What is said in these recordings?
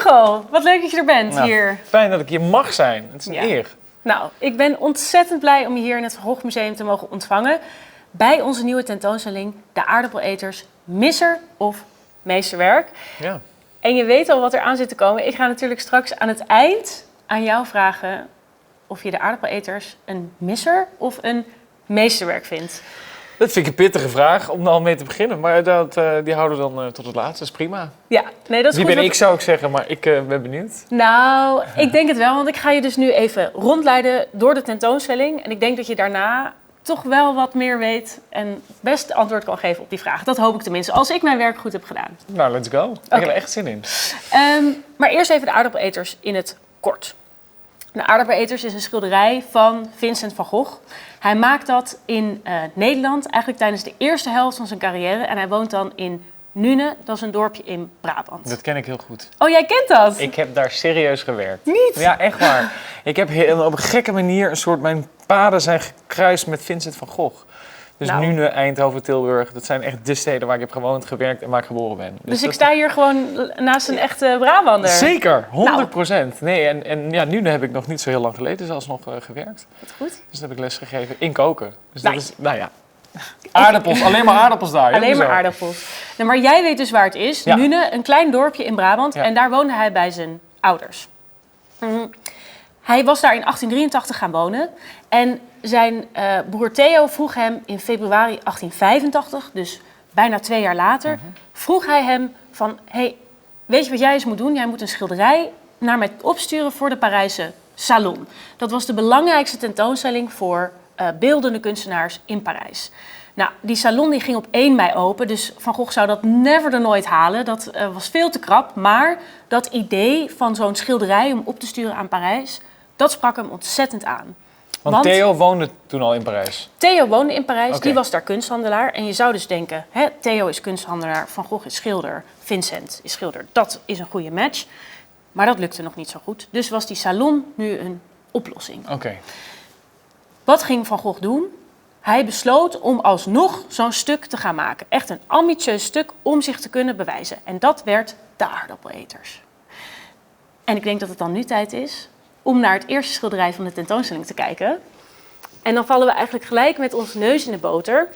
Hugo, wat leuk dat je er bent hier. Fijn dat ik hier mag zijn. Het is een eer. Nou, ik ben ontzettend blij om je hier in het Van Gogh Museum te mogen ontvangen. Bij onze nieuwe tentoonstelling De Aardappeleters, Misser of Meesterwerk. Ja. En je weet al wat er aan zit te komen. Ik ga natuurlijk straks aan het eind aan jou vragen of je De Aardappeleters een misser of een meesterwerk vindt. Dat vind ik een pittige vraag om er al mee te beginnen. Maar die houden we dan tot het laatste. Dat is prima. Ja, nee, dat is Wie goed. ben ik, zou ik zeggen, maar ik ben benieuwd. Nou, ik denk het wel, want ik ga je dus nu even rondleiden door de tentoonstelling. En ik denk dat je daarna toch wel wat meer weet en best antwoord kan geven op die vraag. Dat hoop ik tenminste, als ik mijn werk goed heb gedaan. Nou, let's go. Ik heb er echt zin in. Maar eerst even De Aardappeleters in het kort. De Aardappeleters is een schilderij van Vincent van Gogh. Hij maakt dat in Nederland, eigenlijk tijdens de eerste helft van zijn carrière. En hij woont dan in Nune, dat is een dorpje in Brabant. Dat ken ik heel goed. Oh, jij kent dat? Ik heb daar serieus gewerkt. Niet? Ja, echt waar. Ik heb op een gekke manier een soort... Mijn paden zijn gekruist met Vincent van Gogh. Dus Nou. Nune, Eindhoven, Tilburg. Dat zijn echt de steden waar ik heb gewoond, gewerkt en waar ik geboren ben. Dus ik sta hier gewoon naast een echte Brabander. Zeker, 100%. Nee, en ja, Nune heb ik nog niet zo heel lang geleden zelfs nog gewerkt. Wat goed. Dus dan heb ik les gegeven in koken. Dus Nee. dat is, nou ja... Aardappels, alleen maar aardappels daar. hè? Alleen maar Zo. aardappels. Nou, maar jij weet dus waar het is. Ja. Nune, een klein dorpje in Brabant. Ja. En daar woonde hij bij zijn ouders. Hij was daar in 1883 gaan wonen. En zijn broer Theo vroeg hem in februari 1885, dus bijna 2 jaar later, vroeg hij hem van, hey, weet je wat jij eens moet doen? Jij moet een schilderij naar mij opsturen voor de Parijse Salon. Dat was de belangrijkste tentoonstelling voor beeldende kunstenaars in Parijs. Nou, die salon die ging op 1 mei open, dus Van Gogh zou dat never nooit halen. Dat was veel te krap, maar dat idee van zo'n schilderij om op te sturen aan Parijs, dat sprak hem ontzettend aan. Want Theo woonde toen al in Parijs. Theo woonde in Parijs, Oké. die was daar kunsthandelaar. En je zou dus denken, hè, Theo is kunsthandelaar, Van Gogh is schilder, Vincent is schilder. Dat is een goede match. Maar dat lukte nog niet zo goed. Dus was die salon nu een oplossing. Oké. Wat ging Van Gogh doen? Hij besloot om alsnog zo'n stuk te gaan maken. Echt een ambitieus stuk om zich te kunnen bewijzen. En dat werd De Aardappeleters. En ik denk dat het dan nu tijd is om naar het eerste schilderij van de tentoonstelling te kijken. En dan vallen we eigenlijk gelijk met ons neus in de boter.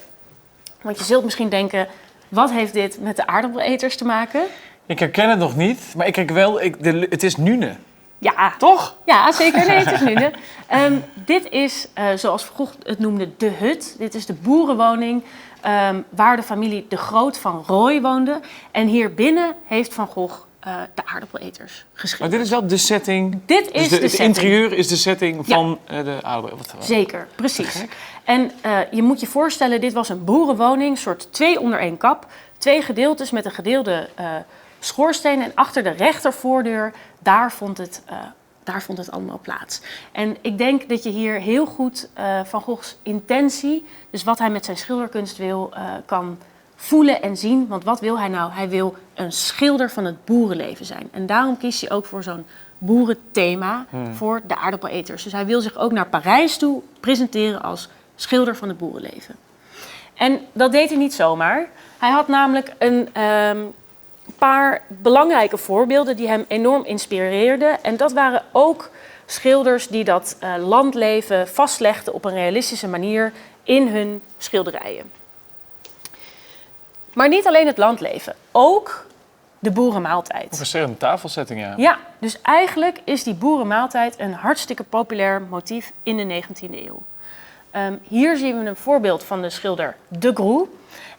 Want je zult misschien denken, wat heeft dit met De Aardappeleters te maken? Ik herken het nog niet, maar ik kijk wel, het is Nune. Ja, Toch? ja, zeker. Nee, het is Nune. Dit is, zoals Van Gogh het noemde, de hut. Dit is de boerenwoning waar de familie De Groot van Rooij woonde. En hier binnen heeft Van Gogh De Aardappeleters Maar geschreven. dit is wel de setting. Dit is dus de het setting. interieur is de setting van de aardappel. Zeker, precies. En je moet je voorstellen, dit was een boerenwoning, soort 2 onder 1 kap. 2 gedeeltes met een gedeelde schoorsteen. En achter de rechtervoordeur, daar vond het allemaal plaats. En ik denk dat je hier heel goed Van Goghs intentie, dus wat hij met zijn schilderkunst wil, kan voelen en zien. Want wat wil hij nou? Hij wil een schilder van het boerenleven zijn. En daarom kiest hij ook voor zo'n boerenthema voor De Aardappeleters. Dus hij wil zich ook naar Parijs toe presenteren als schilder van het boerenleven. En dat deed hij niet zomaar. Hij had namelijk een paar belangrijke voorbeelden die hem enorm inspireerden. En dat waren ook schilders die dat landleven vastlegden op een realistische manier in hun schilderijen. Maar niet alleen het landleven, ook de boerenmaaltijd. Verschillende tafelsetting, ja. Ja, dus eigenlijk is die boerenmaaltijd een hartstikke populair motief in de 19e eeuw. Hier zien we een voorbeeld van de schilder De Groe.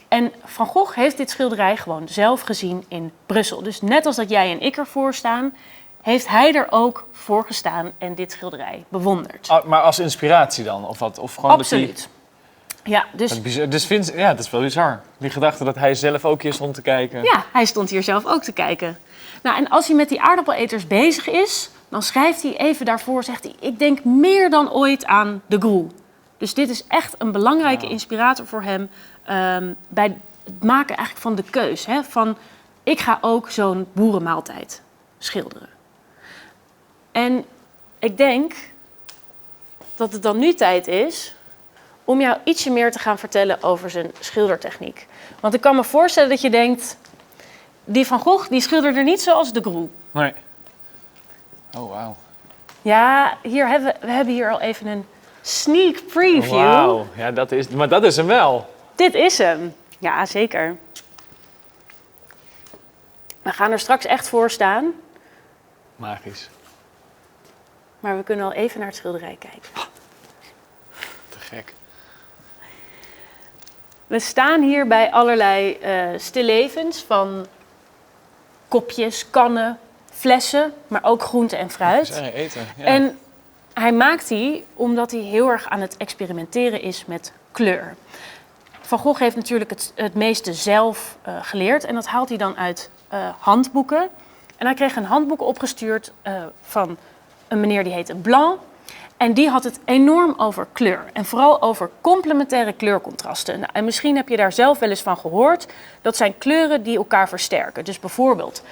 En Van Gogh heeft dit schilderij gewoon zelf gezien in Brussel. Dus net als dat jij en ik ervoor staan, heeft hij er ook voor gestaan en dit schilderij bewonderd. Maar als inspiratie dan? Of wat? Of gewoon Absoluut. Ja, dus dat is wel bizar. Die gedachte dat hij zelf ook hier stond te kijken. ja, hij stond hier zelf ook te kijken. Nou, en als hij met die aardappeleters bezig is, dan schrijft hij even daarvoor, zegt hij, ik denk meer dan ooit aan De Groe. Dus dit is echt een belangrijke inspirator voor hem bij het maken eigenlijk van de keus. Hè? Van, ik ga ook zo'n boerenmaaltijd schilderen. En ik denk dat het dan nu tijd is om jou ietsje meer te gaan vertellen over zijn schildertechniek. Want ik kan me voorstellen dat je denkt, die Van Gogh die schilderde niet zoals De Groe. Nee. Oh, wauw. Ja, we hebben hier al even een sneak preview. Wauw, ja, maar dat is hem wel. Dit is hem. Ja, zeker. We gaan er straks echt voor staan. Magisch. Maar we kunnen al even naar het schilderij kijken. Te gek. We staan hier bij allerlei stillevens van kopjes, kannen, flessen, maar ook groente en fruit. Dat is eten, ja. En hij maakt die omdat hij heel erg aan het experimenteren is met kleur. Van Gogh heeft natuurlijk het meeste zelf geleerd en dat haalt hij dan uit handboeken. En hij kreeg een handboek opgestuurd van een meneer die heette Blanc. En die had het enorm over kleur. En vooral over complementaire kleurcontrasten. Nou, en misschien heb je daar zelf wel eens van gehoord. Dat zijn kleuren die elkaar versterken. Dus bijvoorbeeld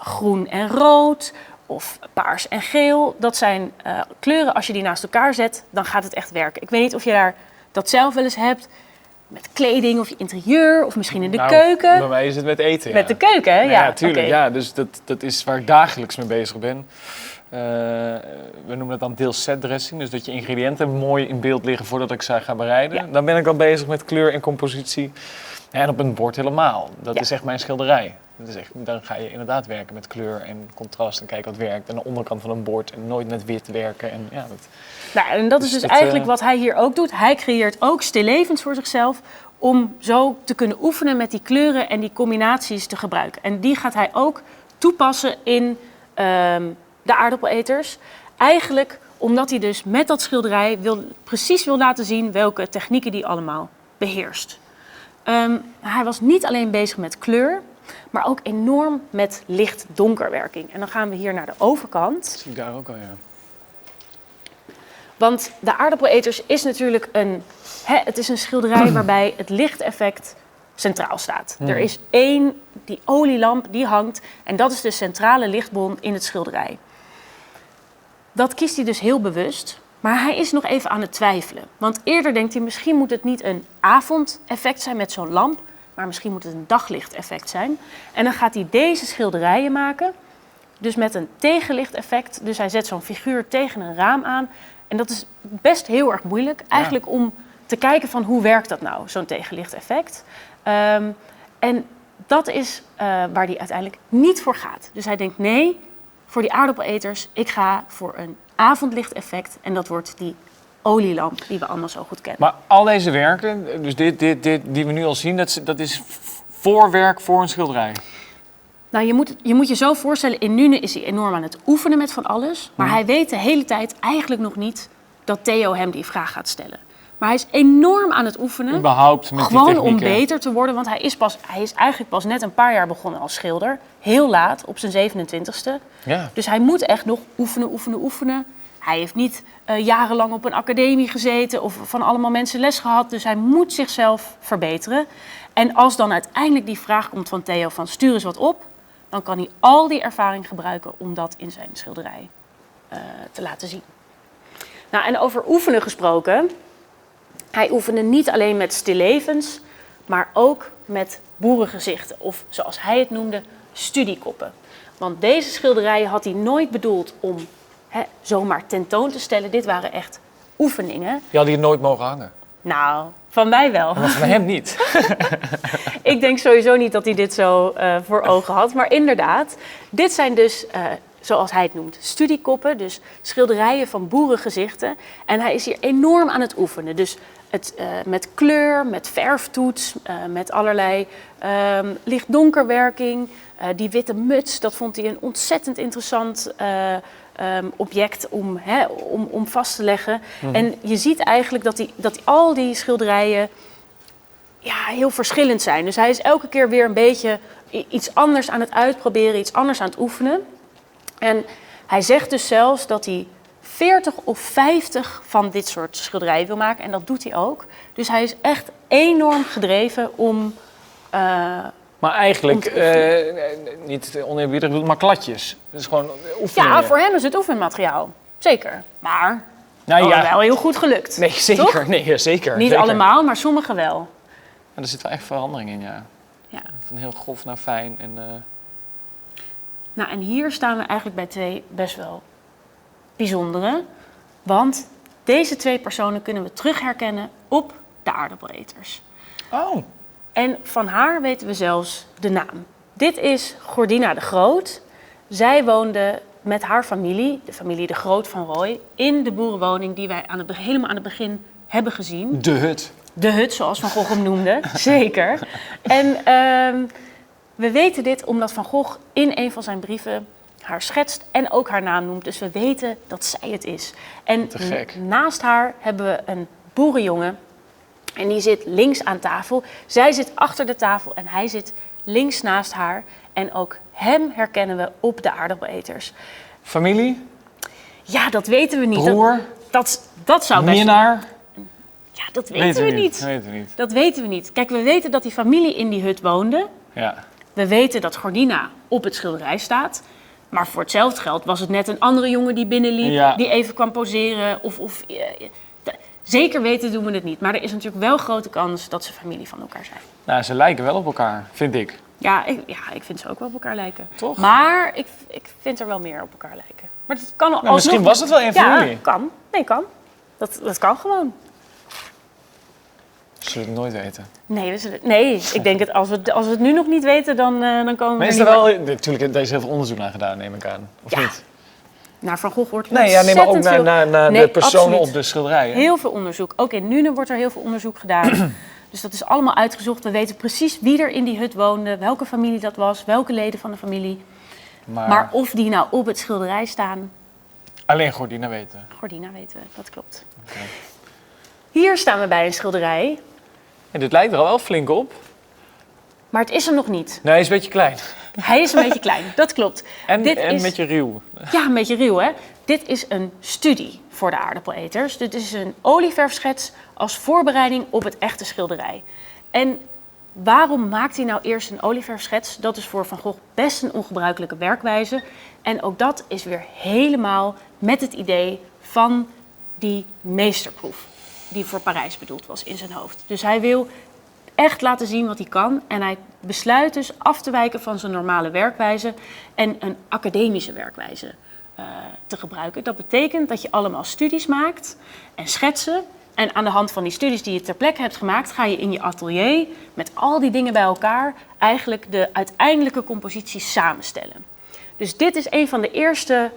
groen en rood of paars en geel. Dat zijn kleuren, als je die naast elkaar zet, dan gaat het echt werken. Ik weet niet of je daar dat zelf wel eens hebt. Met kleding of je interieur of misschien in de keuken. Bij mij is het met eten, ja. Met de keuken, hè? Ja, tuurlijk. Okay. Ja, dus dat is waar ik dagelijks mee bezig ben. We noemen het dan deels setdressing. Dus dat je ingrediënten mooi in beeld liggen voordat ik ze ga bereiden. Ja. Dan ben ik al bezig met kleur en compositie. En op een bord helemaal. Dat is echt mijn schilderij. Dat is echt, dan ga je inderdaad werken met kleur en contrast en kijken wat werkt. En de onderkant van een bord en nooit met wit werken. En, ja, en dat is dus eigenlijk wat hij hier ook doet. Hij creëert ook stillevens voor zichzelf om zo te kunnen oefenen met die kleuren en die combinaties te gebruiken. En die gaat hij ook toepassen in de aardappeleters. Eigenlijk omdat hij dus met dat schilderij precies wil laten zien welke technieken die allemaal beheerst. Hij was niet alleen bezig met kleur, maar ook enorm met licht-donkerwerking. En dan gaan we hier naar de overkant. Dat zie ik daar ook al, ja. Want de aardappeleters is natuurlijk het is een schilderij waarbij het lichteffect centraal staat. Er is die olielamp die hangt en dat is de centrale lichtbron in het schilderij. Dat kiest hij dus heel bewust, maar hij is nog even aan het twijfelen. Want eerder denkt hij, misschien moet het niet een avondeffect zijn met zo'n lamp, maar misschien moet het een daglichteffect zijn. En dan gaat hij deze schilderijen maken, dus met een tegenlichteffect. Dus hij zet zo'n figuur tegen een raam aan. En dat is best heel erg moeilijk, eigenlijk om te kijken van hoe werkt dat nou, zo'n tegenlichteffect. En dat is waar hij uiteindelijk niet voor gaat. Dus hij denkt, nee, voor die aardappeleters, ik ga voor een avondlichteffect. En dat wordt die olielamp die we allemaal zo goed kennen. Maar al deze werken, dus dit die we nu al zien, dat is voorwerk voor een schilderij? Nou, je moet je zo voorstellen, in Nune is hij enorm aan het oefenen met van alles. Maar hij weet de hele tijd eigenlijk nog niet dat Theo hem die vraag gaat stellen. Maar hij is enorm aan het oefenen. Überhaupt met gewoon die technieken. Om beter te worden. Want hij is eigenlijk pas net een paar jaar begonnen als schilder. Heel laat, op zijn 27e. Ja. Dus hij moet echt nog oefenen. Hij heeft niet jarenlang op een academie gezeten of van allemaal mensen les gehad. Dus hij moet zichzelf verbeteren. En als dan uiteindelijk die vraag komt van Theo van stuur eens wat op, dan kan hij al die ervaring gebruiken om dat in zijn schilderij te laten zien. Nou, en over oefenen gesproken. Hij oefende niet alleen met stillevens, maar ook met boerengezichten. Of zoals hij het noemde, studiekoppen. Want deze schilderijen had hij nooit bedoeld om zomaar tentoon te stellen. Dit waren echt oefeningen. Die had hier nooit mogen hangen. Nou, van mij wel. Maar van hem niet. Ik denk sowieso niet dat hij dit zo voor ogen had. Maar inderdaad, dit zijn dus, zoals hij het noemt, studiekoppen. Dus schilderijen van boerengezichten. En hij is hier enorm aan het oefenen. Dus met kleur, met verftoets, met allerlei licht-donkerwerking. Die witte muts, dat vond hij een ontzettend interessant object om vast te leggen. En je ziet eigenlijk dat al die schilderijen heel verschillend zijn. Dus hij is elke keer weer een beetje iets anders aan het uitproberen, iets anders aan het oefenen. En hij zegt dus zelfs dat hij 40 of 50 van dit soort schilderijen wil maken. En dat doet hij ook. Dus hij is echt enorm gedreven om... Maar eigenlijk, niet oneerbiedig bedoeld, maar kladjes. Dat is gewoon oefeningen. Ja, voor hem is het oefenmateriaal. Zeker. Maar Nou, wel heel goed gelukt. Nee, zeker. Toch? Nee, zeker. Niet zeker. allemaal, maar sommige wel. En er zit wel echt verandering in, ja. Ja. Van heel grof naar fijn. En, Nou, en hier staan we eigenlijk bij twee best wel bijzondere, want deze 2 personen kunnen we terug herkennen op de aardappeleters. Oh, En van haar weten we zelfs de naam. Dit is Gordina de Groot. Zij woonde met haar familie, de familie de Groot van Rooij, in de boerenwoning die wij helemaal aan het begin hebben gezien. de hut. De hut, zoals Van Gogh hem noemde, zeker. En we weten dit omdat Van Gogh in een van zijn brieven haar schetst en ook haar naam noemt. Dus we weten dat zij het is. En Te gek. naast haar hebben we een boerenjongen. En die zit links aan tafel. Zij zit achter de tafel en hij zit links naast haar. En ook hem herkennen we op de aardappeleters. Familie, Ja, dat weten we niet. broer, Dat zou best... minnaar. Ja, dat weten we niet. Weten we niet. Dat weten we niet. Kijk, we weten dat die familie in die hut woonde. Ja. We weten dat Gordina op het schilderij staat. Maar voor hetzelfde geld was het net een andere jongen die binnenliep. Ja. Die even kwam poseren. Zeker weten doen we het niet. Maar er is natuurlijk wel grote kans dat ze familie van elkaar zijn. Nou, ze lijken wel op elkaar, vind ik. Ja, ik vind ze ook wel op elkaar lijken. Toch? Maar ik vind er wel meer op elkaar lijken. Maar dat kan Nou, misschien was het wel één familie. Ja, kan. Nee, kan. Dat kan gewoon. Zullen we het nooit weten. Nee, ik denk dat als we het nu nog niet weten, dan komen we Maar is er er niet wel... Natuurlijk, daar is heel veel onderzoek naar gedaan, neem ik aan. Of Ja. niet? naar Van Gogh wordt Nee, ja, nee, maar ook ontzettend naar veel- de Nee, personen absoluut. op de schilderijen. Heel veel onderzoek. Ook in Nuenen wordt er heel veel onderzoek gedaan. Dus dat is allemaal uitgezocht. We weten precies wie er in die hut woonde, welke familie dat was, welke leden van de familie. Maar of die nou op het schilderij staan, alleen Gordina weten. Gordina weten we, dat klopt. Oké. Hier staan we bij een schilderij, En dit lijkt er al wel flink op. maar het is er nog niet. Nee, hij is een beetje klein. Hij is een beetje klein, dat klopt. En Dit een is- beetje ruw. Ja, een beetje ruw, hè? Dit is een studie voor de aardappeleters. Dit is een olieverfschets als voorbereiding op het echte schilderij. En waarom maakt hij nou eerst een olieverfschets? Dat is voor Van Gogh best een ongebruikelijke werkwijze. En ook dat is weer helemaal met het idee van die meesterproef die voor Parijs bedoeld was in zijn hoofd. Dus hij wil echt laten zien wat hij kan. En hij besluit dus af te wijken van zijn normale werkwijze en een academische werkwijze te gebruiken. Dat betekent dat je allemaal studies maakt en schetsen. En aan de hand van die studies die je ter plekke hebt gemaakt, ga je in je atelier met al die dingen bij elkaar eigenlijk de uiteindelijke compositie samenstellen. Dus dit is een van de eerste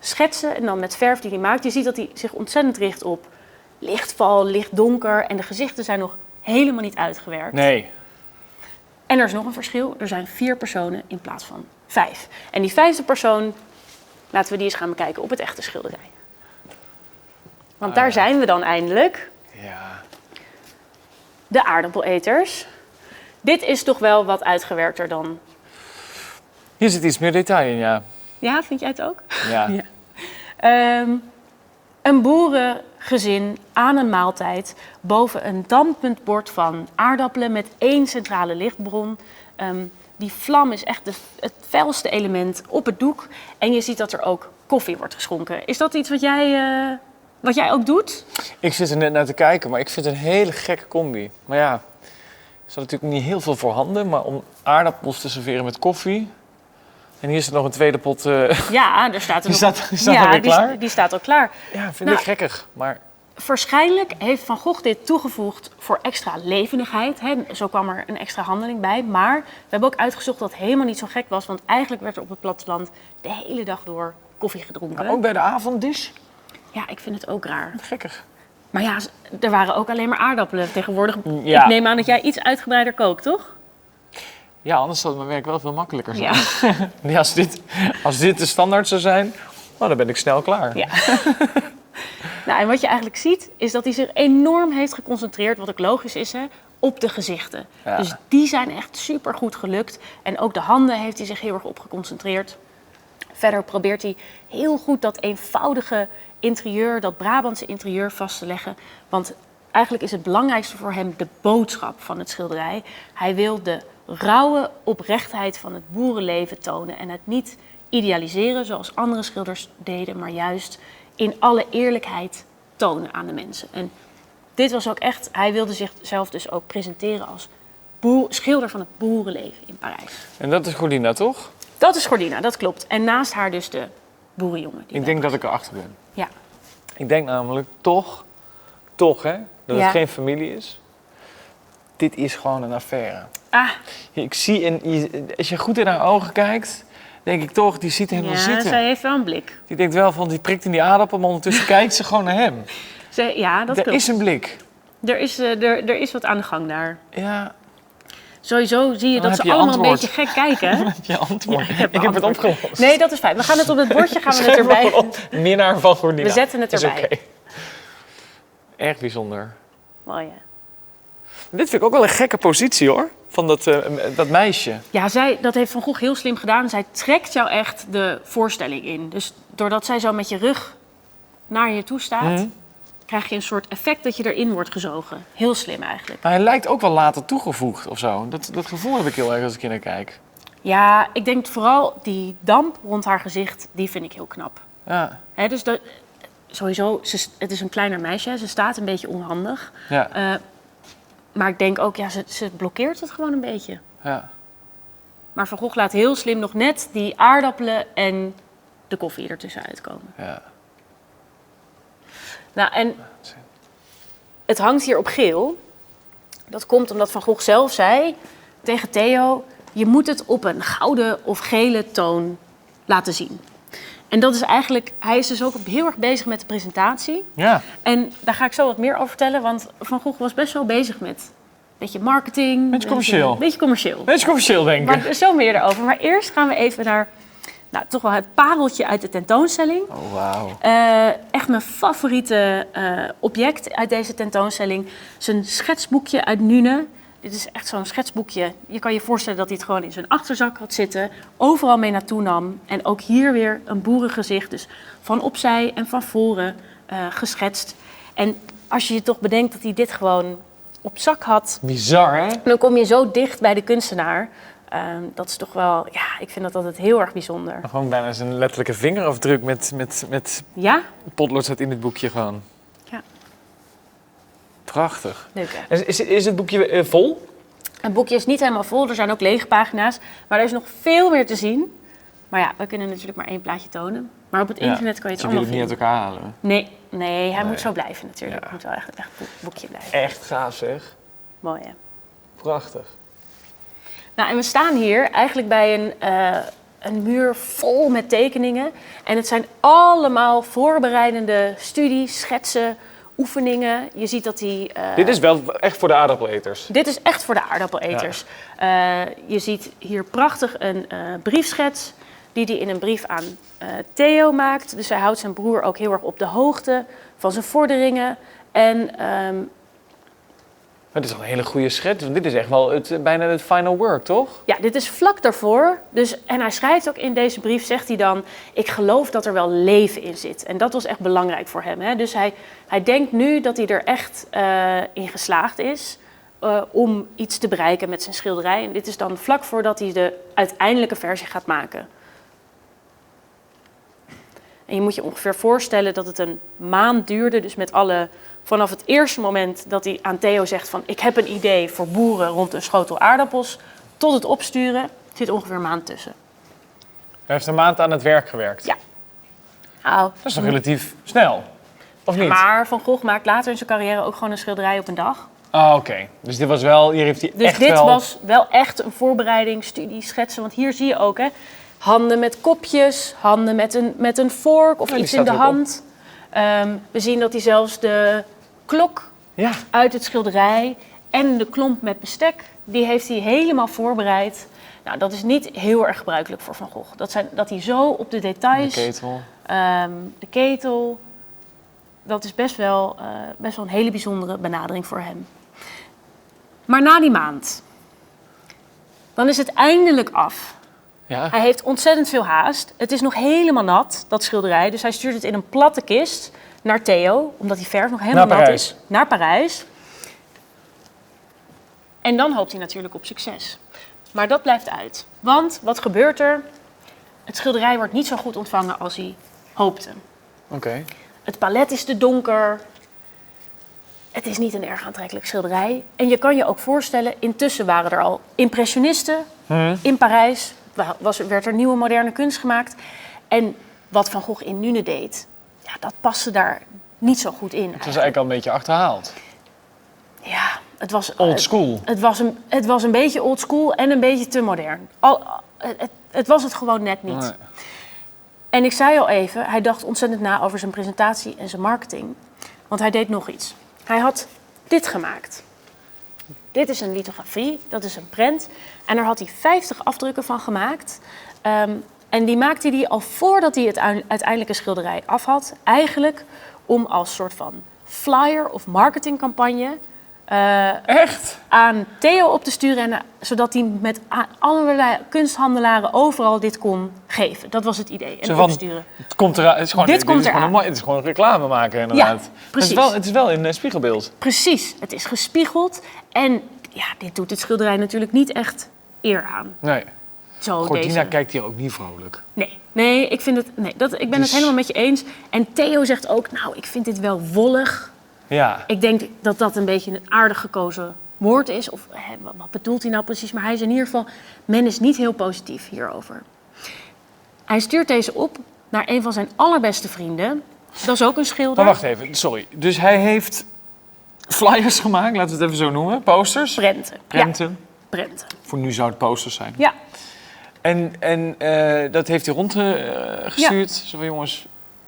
schetsen en dan met verf die hij maakt. Je ziet dat hij zich ontzettend richt op lichtval, lichtdonker en de gezichten zijn nog helemaal niet uitgewerkt. Nee. En er is nog een verschil. Er zijn 4 personen in plaats van 5. En die 5e persoon, laten we die eens gaan bekijken op het echte schilderij. Want daar zijn we dan eindelijk. Ja. De aardappeleters. Dit is toch wel wat uitgewerkter dan... Hier zit iets meer detail in, ja. Ja, vind jij het ook? Ja. Ja. Een boerengezin aan een maaltijd boven een dampend bord van aardappelen met 1 centrale lichtbron. Die vlam is echt het felste element op het doek. En je ziet dat er ook koffie wordt geschonken. Is dat iets wat jij ook doet? Ik zit er net naar te kijken, maar ik vind het een hele gekke combi. Maar ja, er staat natuurlijk niet heel veel voorhanden, maar om aardappels te serveren met koffie. En hier is er nog een tweede pot. Ja, er staat er Die nog... staat alweer klaar? Die staat al klaar. Ja, vind Nou, ik gekkig. Maar Waarschijnlijk heeft Van Gogh dit toegevoegd voor extra levendigheid. Hè. Zo kwam er een extra handeling bij. Maar we hebben ook uitgezocht dat het helemaal niet zo gek was. Want eigenlijk werd er op het platteland de hele dag door koffie gedronken. ook bij de avonddish? Ja, ik vind het ook raar. Gekkig. Maar ja, er waren ook alleen maar aardappelen. Tegenwoordig, Ja. ik neem aan dat jij iets uitgebreider kookt, toch? Ja, anders zou mijn werk wel veel makkelijker zijn. Ja. Nee, als dit de standaard zou zijn, nou, dan ben ik snel klaar. Ja. Nou, en wat je eigenlijk ziet, is dat hij zich enorm heeft geconcentreerd, wat ook logisch is, hè, op de gezichten. Ja. Dus die zijn echt super goed gelukt. En ook de handen heeft hij zich heel erg op geconcentreerd. Verder probeert hij heel goed dat eenvoudige interieur, dat Brabantse interieur vast te leggen. Want eigenlijk is het belangrijkste voor hem de boodschap van het schilderij. Hij wil de rauwe oprechtheid van het boerenleven tonen en het niet idealiseren zoals andere schilders deden, maar juist in alle eerlijkheid tonen aan de mensen. En dit was ook echt, hij wilde zichzelf dus ook presenteren als schilder van het boerenleven in Parijs. En dat is Gordina, toch? Dat is Gordina, dat klopt. En naast haar dus de boerenjongen. Ik denk dat ik erachter ben. Ja. Ik denk namelijk toch hè, dat het geen familie is. Dit is gewoon een affaire. Ah, Ik zie, als je goed in haar ogen kijkt, denk ik toch, die ziet hem wel zitten. zij heeft wel een blik. Die denkt wel van, die prikt in die aardappel, maar ondertussen kijkt ze gewoon naar hem. Dat Er klopt. is een blik. Er is wat aan de gang daar. Ja, Sowieso zie je Dan dat heb ze je allemaal antwoord. een beetje gek kijken. dan heb je antwoord. Ja, ik heb het antwoord. opgelost. Nee, dat is fijn. We gaan het op het bordje erbij. Minnaar van Gornina. We zetten het Is erbij. oké. Erg bijzonder. Mooi, hè? Dit vind ik ook wel een gekke positie, hoor. Van dat meisje. Ja, dat heeft Van Gogh heel slim gedaan. Zij trekt jou echt de voorstelling in. Dus doordat zij zo met je rug naar je toe staat, krijg je een soort effect dat je erin wordt gezogen. Heel slim eigenlijk. Maar hij lijkt ook wel later toegevoegd of zo. Dat gevoel heb ik heel erg als ik hier naar kijk. Ja, ik denk vooral die damp rond haar gezicht, die vind ik heel knap. Ja. Hè, dus sowieso, het is een kleiner meisje. Ze staat een beetje onhandig. Ja. Maar ik denk ook, ze blokkeert het gewoon een beetje. Ja. Maar Van Gogh laat heel slim nog net die aardappelen en de koffie ertussen uitkomen. Ja. Nou, en het hangt hier op geel. Dat komt omdat Van Gogh zelf zei tegen Theo, je moet het op een gouden of gele toon laten zien. En dat is eigenlijk, hij is dus ook heel erg bezig met de presentatie. Ja. En daar ga ik zo wat meer over vertellen, want Van Gogh was best wel bezig met een beetje marketing. Beetje commercieel. Een beetje commercieel. Beetje commercieel denken. Maar zo meer erover. Maar eerst gaan we even naar, toch wel het pareltje uit de tentoonstelling. Oh, wauw. Echt mijn favoriete object uit deze tentoonstelling. Zijn schetsboekje uit Nune. Dit is echt zo'n schetsboekje. Je kan je voorstellen dat hij het gewoon in zijn achterzak had zitten. Overal mee naartoe nam. En ook hier weer een boerengezicht. Dus van opzij en van voren geschetst. En als je je toch bedenkt dat hij dit gewoon op zak had. Bizar, hè? Dan kom je zo dicht bij de kunstenaar. Dat is toch wel, ik vind dat altijd heel erg bijzonder. Gewoon bijna zijn letterlijke vingerafdruk met Ja? potlood zit in het boekje gewoon. Ja. Prachtig. Leuk, hè? Is het boekje vol? Het boekje is niet helemaal vol, er zijn ook lege pagina's. Maar er is nog veel meer te zien. Maar ja, we kunnen natuurlijk maar 1 plaatje tonen. Maar op het internet kan je het Ze willen allemaal het niet vinden. uit elkaar halen. Nee, hij moet zo blijven natuurlijk. Ja. Het moet wel echt een boekje blijven. Echt gaaf, zeg. Mooi, hè? Prachtig. Nou, en we staan hier eigenlijk bij een muur vol met tekeningen. En het zijn allemaal voorbereidende studies, schetsen, oefeningen. Je ziet dat die... Dit is wel echt voor de aardappeleters. Dit is echt voor de aardappeleters. Je ziet hier prachtig een briefschets die hij in een brief aan Theo maakt. Dus hij houdt zijn broer ook heel erg op de hoogte van zijn vorderingen. En Het is al een hele goede schets, want dit is echt wel bijna het final work, toch? ja, dit is vlak daarvoor. En hij schrijft ook in deze brief, zegt hij dan, ik geloof dat er wel leven in zit. En dat was echt belangrijk voor hem. Hè? Dus hij denkt nu dat hij er echt in geslaagd is om iets te bereiken met zijn schilderij. En dit is dan vlak voordat hij de uiteindelijke versie gaat maken. En je moet je ongeveer voorstellen dat het een maand duurde, dus met vanaf het eerste moment dat hij aan Theo zegt van ik heb een idee voor boeren rond een schotel aardappels, tot het opsturen, zit ongeveer een maand tussen. Hij heeft een maand aan het werk gewerkt. Ja. Nou, Dat is toch relatief snel? Of niet? maar Van Gogh maakt later in zijn carrière ook gewoon een schilderij op een dag. Oh, oké. Dus dit was wel, hier heeft hij Dus echt dit wel... was wel echt een voorbereiding, studie, schetsen. Want hier zie je ook, hè, handen met kopjes, handen met een vork of Ja, die iets in de staat er ook op. hand. We zien dat hij zelfs de klok Ja, uit het schilderij en de klomp met bestek, die heeft hij helemaal voorbereid. Nou, dat is niet heel erg gebruikelijk voor Van Gogh. Dat hij zo op de de details, ketel. de ketel, dat is best wel een hele bijzondere benadering voor hem. Maar na die maand, dan is het eindelijk af. Ja. Hij heeft ontzettend veel haast. Het is nog helemaal nat, dat schilderij. Dus hij stuurt het in een platte kist naar Theo, omdat die verf nog helemaal nat is. Naar Parijs. En dan hoopt hij natuurlijk op succes. Maar dat blijft uit. Want wat gebeurt er? Het schilderij wordt niet zo goed ontvangen als hij hoopte. Oké. Het palet is te donker. Het is niet een erg aantrekkelijk schilderij. En je kan je ook voorstellen, intussen waren er al impressionisten in Parijs. Werd er nieuwe moderne kunst gemaakt. En wat Van Gogh in Nune deed, ja, dat paste daar niet zo goed in. Het was eigenlijk al een beetje achterhaald. Ja, het was... Old school. Het was een beetje old school en een beetje te modern. Het was het gewoon net niet. Nee. En ik zei al even, hij dacht ontzettend na over zijn presentatie en zijn marketing. Want hij deed nog iets. Hij had dit gemaakt. Dit is een lithografie, dat is een prent. En daar had hij 50 afdrukken van gemaakt. En die maakte hij al voordat hij het uiteindelijke schilderij af had. Eigenlijk om als soort van flyer of marketingcampagne Echt? aan Theo op te sturen. Zodat hij met allerlei kunsthandelaren overal dit kon geven. Dat was het idee. En Zo van, opsturen. Het komt eruit. Het is gewoon, Dit komt is gewoon eraan. het is gewoon reclame maken inderdaad. Ja, precies. Het is wel in spiegelbeeld. Precies, het is gespiegeld. En ja, dit doet dit schilderij natuurlijk niet echt eer aan. Nee. Zo Gordina deze. kijkt hier ook niet vrolijk. Nee, ik vind het. Ik ben het helemaal met je eens. En Theo zegt ook, nou, ik vind dit wel wollig. Ja. Ik denk dat dat een beetje een aardig gekozen woord is. Of wat bedoelt hij nou precies? Maar hij is in ieder geval, men is niet heel positief hierover. Hij stuurt deze op naar een van zijn allerbeste vrienden. Dat is ook een schilder. Maar wacht even, sorry. Dus hij heeft flyers gemaakt, laten we het even zo noemen. Posters. Prenten. Prenten. Ja, prenten. Voor nu zou het posters zijn. Ja. En dat heeft hij rondgestuurd. Zo van, jongens,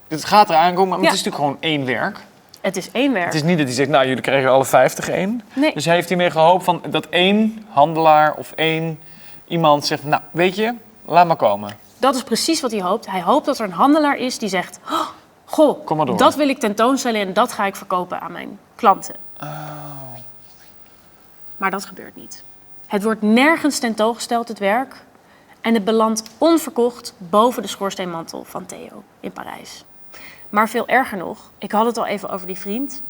dit gaat eraan komen. Maar Ja. het is natuurlijk gewoon één werk. Het is één werk. Het is niet dat hij zegt, nou, jullie krijgen alle 50 één. Nee. Dus hij heeft hiermee gehoopt van dat één handelaar of één iemand zegt, nou, weet je, laat maar komen. Dat is precies wat hij hoopt. Hij hoopt dat er een handelaar is die zegt, oh, goh, Kom maar door. dat wil ik tentoonstellen en dat ga ik verkopen aan mijn klanten. Oh. Maar dat gebeurt niet. Het wordt nergens tentoongesteld, het werk. En het belandt onverkocht boven de schoorsteenmantel van Theo in Parijs. Maar veel erger nog, ik had het al even over die vriend.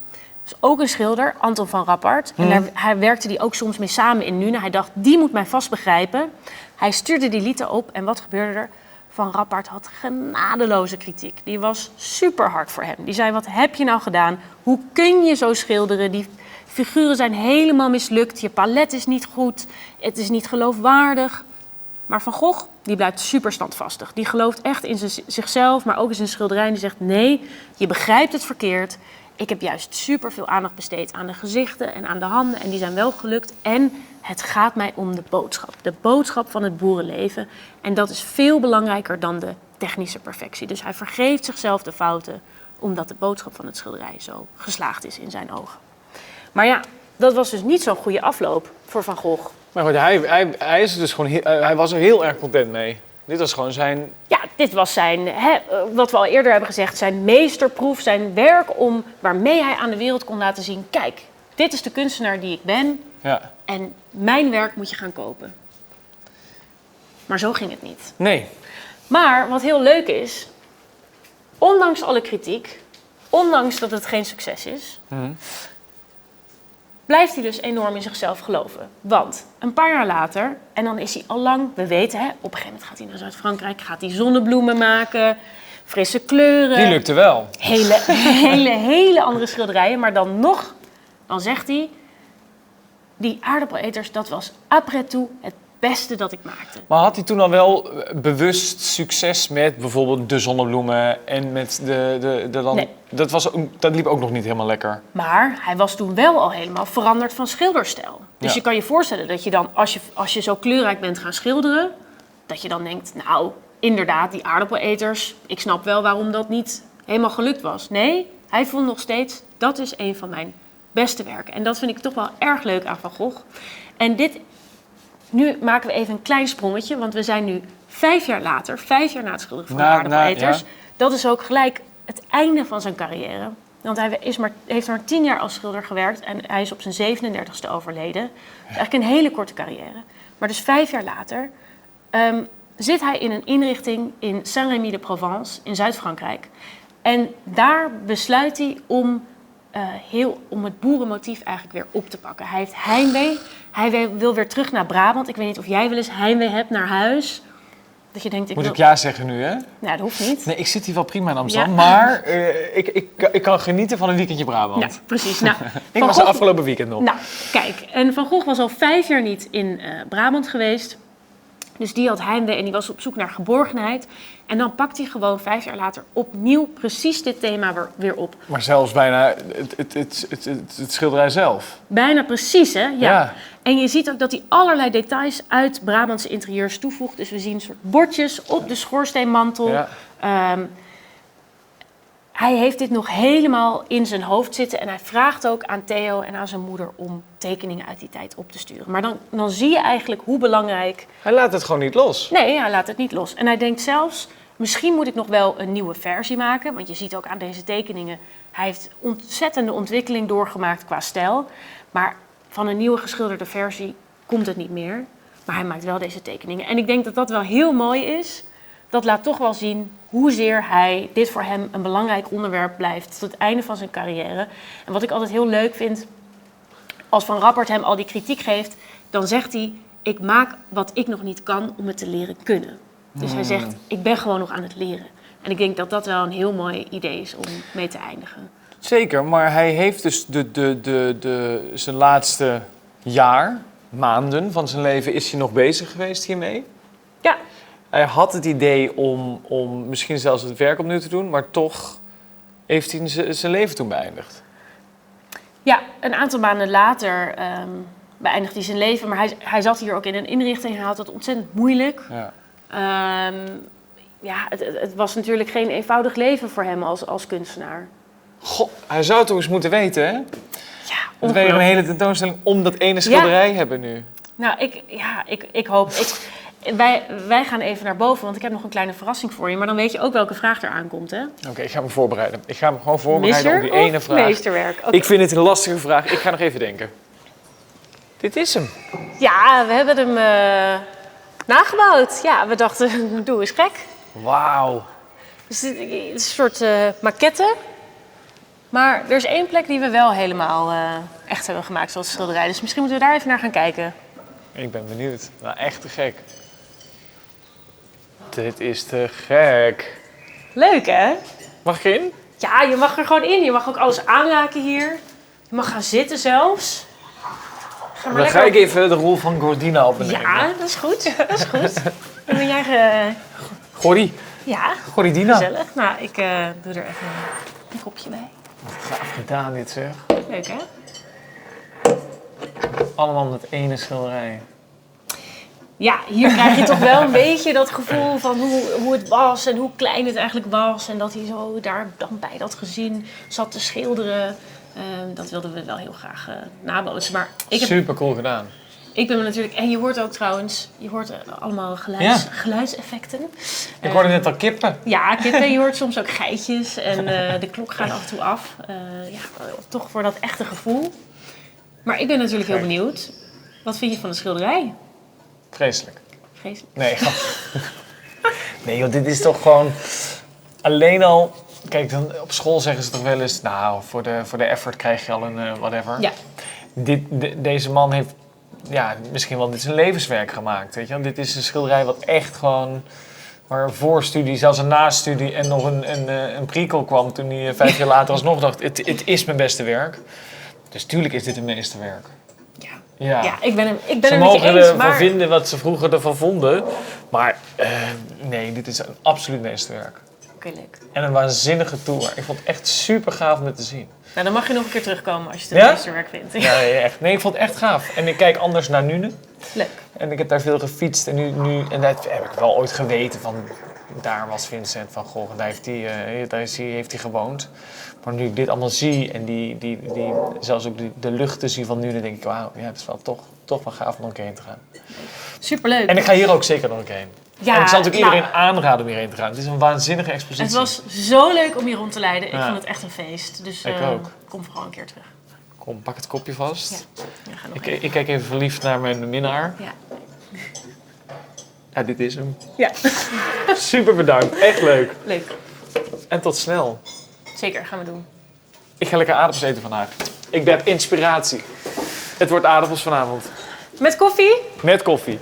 Dus ook een schilder, Anton van Rappard. En hij werkte die ook soms mee samen in Nune. Hij dacht, die moet mij vast begrijpen. Hij stuurde die lieten op en wat gebeurde er? Van Rappard had genadeloze kritiek. Die was super hard voor hem. Die zei, wat heb je nou gedaan? Hoe kun je zo schilderen? Die figuren zijn helemaal mislukt. Je palet is niet goed. Het is niet geloofwaardig. Maar Van Gogh, die blijft super standvastig. Die gelooft echt in zichzelf, maar ook in zijn schilderij. En die zegt, nee, je begrijpt het verkeerd. Ik heb juist super veel aandacht besteed aan de gezichten en aan de handen. En die zijn wel gelukt. En het gaat mij om de boodschap. De boodschap van het boerenleven. En dat is veel belangrijker dan de technische perfectie. Dus hij vergeeft zichzelf de fouten, omdat de boodschap van het schilderij zo geslaagd is in zijn ogen. Maar ja, dat was dus niet zo'n goede afloop voor Van Gogh. Maar goed, hij is er dus gewoon hij was er heel erg content mee. Dit was gewoon zijn... Ja, dit was zijn, wat we al eerder hebben gezegd, zijn meesterproef, zijn werk waarmee hij aan de wereld kon laten zien, kijk, dit is de kunstenaar die ik ben Ja. en mijn werk moet je gaan kopen. Maar zo ging het niet. Nee. Maar wat heel leuk is, ondanks alle kritiek, ondanks dat het geen succes is, blijft hij dus enorm in zichzelf geloven. Want een paar jaar later, en dan is hij al lang, we weten, op een gegeven moment gaat hij naar Zuid-Frankrijk, gaat hij zonnebloemen maken, frisse kleuren. Die lukte wel. Hele andere schilderijen, maar dan zegt hij, die aardappeleters, dat was après tout het beste dat ik maakte. Maar had hij toen al wel bewust succes met bijvoorbeeld de zonnebloemen en met de Nee. Dat liep ook nog niet helemaal lekker. Maar hij was toen wel al helemaal veranderd van schilderstijl. Dus Ja. je kan je voorstellen dat je dan, als je zo kleurrijk bent gaan schilderen, dat je dan denkt, nou, inderdaad, die aardappeleters, ik snap wel waarom dat niet helemaal gelukt was. Nee, hij vond nog steeds, dat is een van mijn beste werken. En dat vind ik toch wel erg leuk aan Van Gogh. En nu maken we even een klein sprongetje, want we zijn nu 5 jaar later, 5 jaar na het schilderen van de aardappeleters. Ja. Dat is ook gelijk het einde van zijn carrière. Want hij heeft maar 10 jaar als schilder gewerkt en hij is op zijn 37e overleden. Dat is eigenlijk een hele korte carrière. Maar dus 5 jaar later zit hij in een inrichting in Saint-Rémy-de-Provence in Zuid-Frankrijk. En daar besluit hij om het boerenmotief eigenlijk weer op te pakken. Hij heeft heimwee. Hij wil weer terug naar Brabant. Ik weet niet of jij wel eens heimwee hebt naar huis. Dat je denkt, Moet ik ja zeggen nu, hè? Nou, dat hoeft niet. Nee, ik zit hier wel prima in Amsterdam, Ja. maar ik kan genieten van een weekendje Brabant. Nou, precies. Nou, Ik was afgelopen weekend nog. Nou, kijk. En Van Gogh was al 5 jaar niet in Brabant geweest. Dus die had heimwee en die was op zoek naar geborgenheid. En dan pakt hij gewoon 5 jaar later opnieuw precies dit thema weer op. Maar zelfs bijna het schilderij zelf. Bijna precies, hè? Ja. En je ziet ook dat hij allerlei details uit Brabantse interieurs toevoegt. Dus we zien een soort bordjes op de schoorsteenmantel. Ja. Hij heeft dit nog helemaal in zijn hoofd zitten. En hij vraagt ook aan Theo en aan zijn moeder om tekeningen uit die tijd op te sturen. Maar dan zie je eigenlijk hoe belangrijk... Hij laat het gewoon niet los. Nee, hij laat het niet los. En hij denkt zelfs, misschien moet ik nog wel een nieuwe versie maken. Want je ziet ook aan deze tekeningen, hij heeft ontzettende ontwikkeling doorgemaakt qua stijl. Maar van een nieuwe geschilderde versie komt het niet meer. Maar hij maakt wel deze tekeningen. En ik denk dat dat wel heel mooi is. Dat laat toch wel zien hoezeer dit voor hem een belangrijk onderwerp blijft tot het einde van zijn carrière. En wat ik altijd heel leuk vind, als Van Rappert hem al die kritiek geeft, dan zegt hij, ik maak wat ik nog niet kan om het te leren kunnen. Dus hij zegt, ik ben gewoon nog aan het leren. En ik denk dat dat wel een heel mooi idee is om mee te eindigen. Zeker, maar hij heeft dus zijn laatste maanden van zijn leven, is hij nog bezig geweest hiermee. Ja. Hij had het idee om misschien zelfs het werk opnieuw te doen, maar toch heeft hij zijn leven toen beëindigd. Ja, een aantal maanden later beëindigde hij zijn leven. Maar hij zat hier ook in een inrichting. Hij had het ontzettend moeilijk. Ja. Het was natuurlijk geen eenvoudig leven voor hem als kunstenaar. Goh, hij zou het toch eens moeten weten, hè? Ja, Dat we weer een hele tentoonstelling om dat ene schilderij hebben nu. Nou, ik hoop... Wij gaan even naar boven, want ik heb nog een kleine verrassing voor je. Maar dan weet je ook welke vraag er aankomt, hè? Oké, ik ga me voorbereiden. Ik ga me gewoon voorbereiden op die ene vraag. Meesterwerk? Okay. Ik vind het een lastige vraag. Ik ga nog even denken. Dit is hem. Ja, we hebben hem nagebouwd. Ja, we dachten, doe eens gek. Wauw. Dus het is een soort maquette. Maar er is één plek die we wel helemaal echt hebben gemaakt, zoals het schilderij. Dus misschien moeten we daar even naar gaan kijken. Ik ben benieuwd. Nou, echt te gek. Dit is te gek. Leuk, hè? Mag ik in? Ja, je mag er gewoon in. Je mag ook alles aanraken hier. Je mag gaan zitten zelfs. Dan ga ik even de rol van Gordina opnemen. Ja, dat is goed. Dat is goed. En ben jij... Gordy. Ja, Gordina. gezellig. Nou, ik doe er even een kopje bij. Gaaf gedaan dit, zeg. Leuk, hè? Allemaal met ene schilderij. Ja, hier krijg je toch wel een beetje dat gevoel van hoe het was en hoe klein het eigenlijk was. En dat hij zo daar dan bij dat gezin zat te schilderen. Dat wilden we wel heel graag nabootsen. Maar Super cool gedaan. ik ben me natuurlijk... En je hoort ook trouwens, allemaal geluidseffecten. Ik hoorde net al kippen. Ja, kippen. Je hoort soms ook geitjes. En de klok gaat af en toe af. Toch voor dat echte gevoel. Maar ik ben natuurlijk heel benieuwd. Wat vind je van de schilderij? Vreselijk. Vreselijk. Nee, nee joh, dit is toch gewoon... Alleen al... Kijk, dan op school zeggen ze toch wel eens... Nou, voor de effort krijg je al een whatever. Ja. Deze man heeft misschien wel dit zijn levenswerk gemaakt, weet je wel. Dit is een schilderij wat echt gewoon... Waar een voorstudie, zelfs een nastudie en nog een prikkel kwam... toen hij 5 jaar later alsnog dacht... Het is mijn beste werk. Dus tuurlijk is dit een meesterwerk. Ja, ik ben er met je ze mogen eens, ervan maar... vinden wat ze vroeger ervan vonden. Maar nee, dit is een absoluut meesterwerk. Oké, leuk. En een waanzinnige tour. Ik vond het echt super gaaf om dit te zien. Nou, dan mag je nog een keer terugkomen als je het een meesterwerk vindt. Ja, echt. Nee, ik vond het echt gaaf. En ik kijk anders naar Nune. Leuk. En ik heb daar veel gefietst. En dat heb ik wel ooit geweten van... Daar was Vincent van Gogh en daar heeft hij gewoond. Maar nu ik dit allemaal zie en zelfs ook de luchten zie van Nune, denk ik, wauw, ja, het is wel toch wel gaaf om nog een keer heen te gaan. Superleuk. En ik ga hier ook zeker nog een keer heen. Ja, en ik zal natuurlijk iedereen aanraden om hierheen te gaan. Het is een waanzinnige expositie. Het was zo leuk om hier rond te leiden. Ik vond het echt een feest. Dus ik ook. Kom vooral een keer terug. Kom, pak het kopje vast. Ja, ik kijk even verliefd naar mijn minnaar. Ja. Ja, dit is hem. Ja. Super bedankt. Echt leuk. Leuk. En tot snel. Zeker, gaan we doen. Ik ga lekker aardappels eten vandaag. Ik heb inspiratie. Het wordt aardappels vanavond. Met koffie? Met koffie.